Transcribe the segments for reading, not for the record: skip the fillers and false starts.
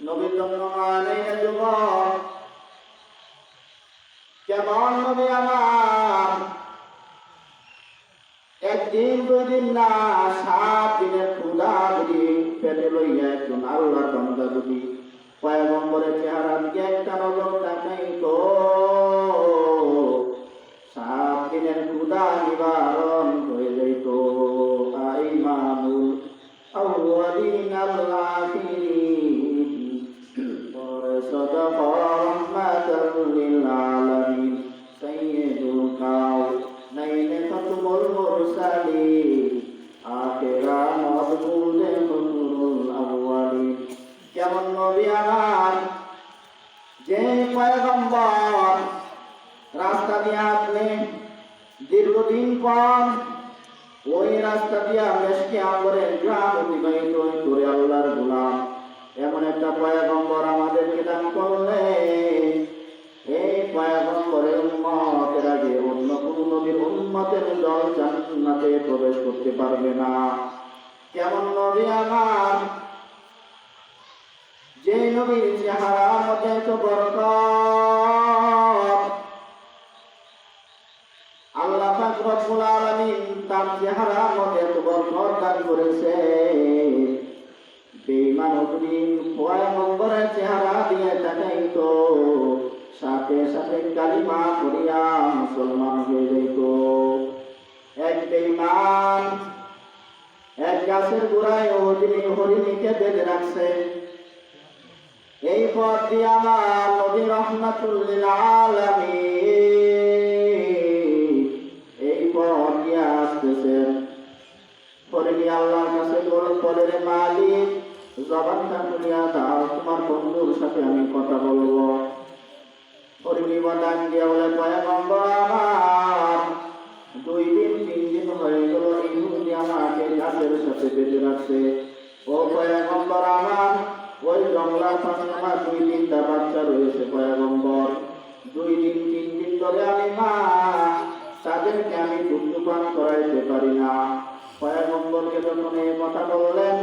নবীর জন্য মানে যুবক কেমন নবী আমার একদিন দুদিন না 7 দিনের ক্ষুধা যদি পেটে লইয়া একজন আল্লাহর বান্দা যদি পয়গম্বরের চেহারা দিকে একটা নজর তাকাইতো 7 দিনের ক্ষুধা নিবারণ হয়ে যাইত। ইমামুল আউয়ালিন আল আখিরিন সাদাকা রাহমাতাল লিল আলামিন সাইয়্যিদুল কাউনাইন খাতুমুল মুরসালিন আখিরা মাবুদুল হুজুরুল আউয়ালিন। কেমন নবী আমার যে পয়গম্বর রাস্তা দিয়ে আসলে দীর্ঘদিন পর ওই রাস্তা দিয়ে মেশকে আম্বরের গ্রাম অতিবাহিত করে আল্লাহর গোলাম এমন একটা পয়গম্বর আমাদেরকে দান করলেন। এই পয়গম্বরের উম্মতের আগে অন্য কোন নবীর উম্মতের দল জান্নাতে প্রবেশ করতে পারবে না। কেমন নবী আমার যে নবীর চেহারার মধ্যে এত বরকত, আল্লাহ পাক রব্বুল আলামিন তার চেহারার মধ্যে এত বরকত দান করেছে। বেঈমান যদি পয়গম্বরের চেহারা দিয়ে তাকাইতো সাথে সাথে কালিমা পড়িয়া মুসলমান হয়ে যেত। এক বেঈমান এক গাছের গোড়ায় হরিণীকে বেঁধে রাখছে। এই পথ দিয়ে আমার নবী রাহমাতুল লিল আলামিন এই পথ দিয়ে আসতেছেন। হরিণী আল্লাহর কাছে বলে, রে মালিক জবানটা খুলিয়া দাও, তোমার বন্ধুর সাথে আমি কথা বলবো। হরিণী ডাক দিয়া বলে, পয়গম্বর আমার 2 দিন 3 দিন হয়ে গেল ইহুদি আমাকে গাছের সাথে বেঁধে রাখছে। ও পয়গম্বর আমার ওই জঙ্গলার পাশে আমার 2-3টা বাচ্চা রয়েছে পয়গম্বর। 2 দিন 3 দিন ধরে আমি মা তাদেরকে আমি দুধ পান করাইতে পারি না। পয়গম্বরকে যখন এই কথা বললেন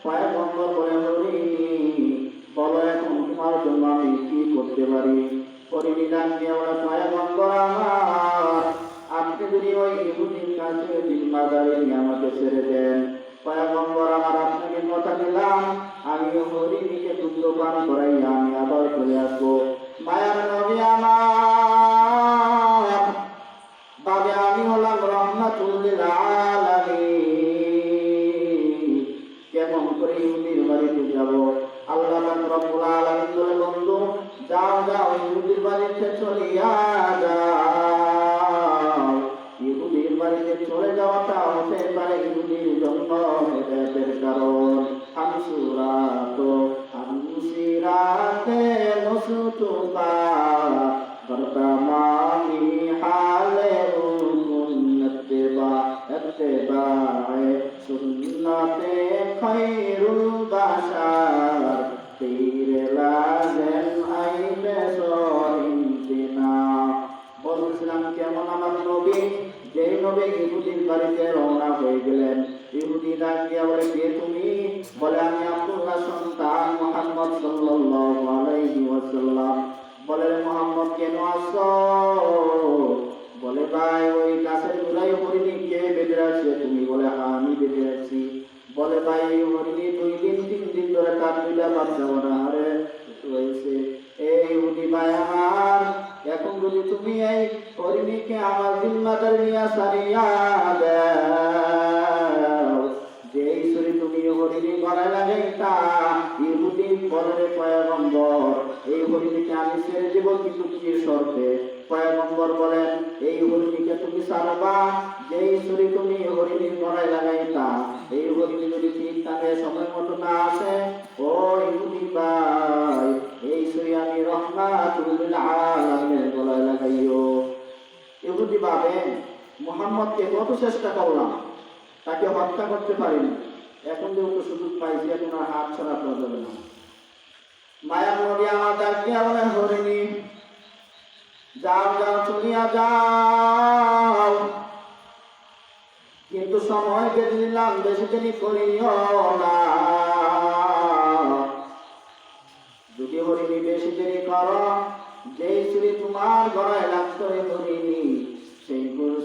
পয়গম্বর বলে, হরিণী বলো এখন তোমার জন্য আমি কি করতে পারি। হরিণী ডাক দিয়ে বলে, পয়গম্বর আমার আপনি যদি ওই ইহুদির কাছে জিম্মাদারি নিয়ে আমাকে ছেড়ে দেন, পয়গম্বর আমার আপনাকে কথা দিলাম আমি হরিণীকে দুধ পান করাইয়া আমি আবার চলে আসবো। মায়ার নবী আমার বাবে আমি হলাম রাহমাতুল লিল আলামিন, কেমন করে ইহুদির বাড়িতে যাব? আল্লাহ পাক রব্বুল আলামিন বলে, বন্ধু যাও যাও ইহুদির বাড়িতে চলিয়া যাও। ইহুদির বাড়িতে চলে যাওয়াটা হতে পারে ইহুদির জন্য হেদায়েতের কারণ। হামসিরাতে মুসতুফা বর্তমানি হালে ইত্তেবায়ে সুন্নতে খায়রুল বাশার তেরে লাজেম আইবে সহিনা। বলছিলাম কেমন আমার নবী যে নবী ইহুদির বাড়িতে রওনা হয়ে গেলেন। ইহুদি ডাক দিয়া বলে, কে তুমি? বলে, আমি আব্দুল্লাহ সন্তান মুহাম্মদ সাল্লাল্লাহু আলাইহি ওয়াসাল্লাম। বলে, মুহাম্মদ কেন আসছো? বলে, ভাই ওই গাছের গোড়ায় হরিণী কে বেঁধে রাখছে তুমি? বলে, হ্যাঁ আমি বেঁধে রাখছি। বলে, ভাই হরিণী 2 দিন 3 দিন ধরে তার 2টা বাচ্চা অনাহারে রয়েছে। এই ইহুদি ভাই আমার এখন যদি তুমি এই হরিণীকে আমার জিম্মাদারি নিয়ে সারিয়া দাও, যে ঈশ্বরী তুমি হরিণী গলায় লাগাইতা, ইহুদি বলে, পয়গম্বর এই হরিণীকে আমি ছেড়ে দেব কিন্তু কি শর্তে? পয়গম্বর বলেন, এই হরিণীকে তুমি ছাড়বা যে ঈশ্বরী তুমি হরিণী গলায় লাগাইতা, এই হরিণী যদি ঠিক থাকে সময় মতো না আসে, ও ইহুদি ভাই এই ঈশ্বরী আমি রাহমাতুল লিল আলামিনের গলায় লাগাইও। ইহুদি ভাবেন মুহাম্মদকে কত চেষ্টা করলাম, তাকে হত্যা করতে পারিনি, এখন যেহেতু সুযোগ পাইছি এখন আর হাত ছাড়া করা যাবে না। মায়ার নবী আমার ডাক দিয়া বলেন, হরিণী যাও যাও চলিয়া যাও, কিন্তু সময় বেঁধে দিলাম বেশি দেরি করিও না। করো, যেই ছুরি তোমার গলায় লাগতো ধরিনি,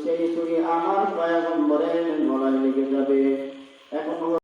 সেই ছুরি আমার পয়গম্বরের গলায় লেগে যাবে।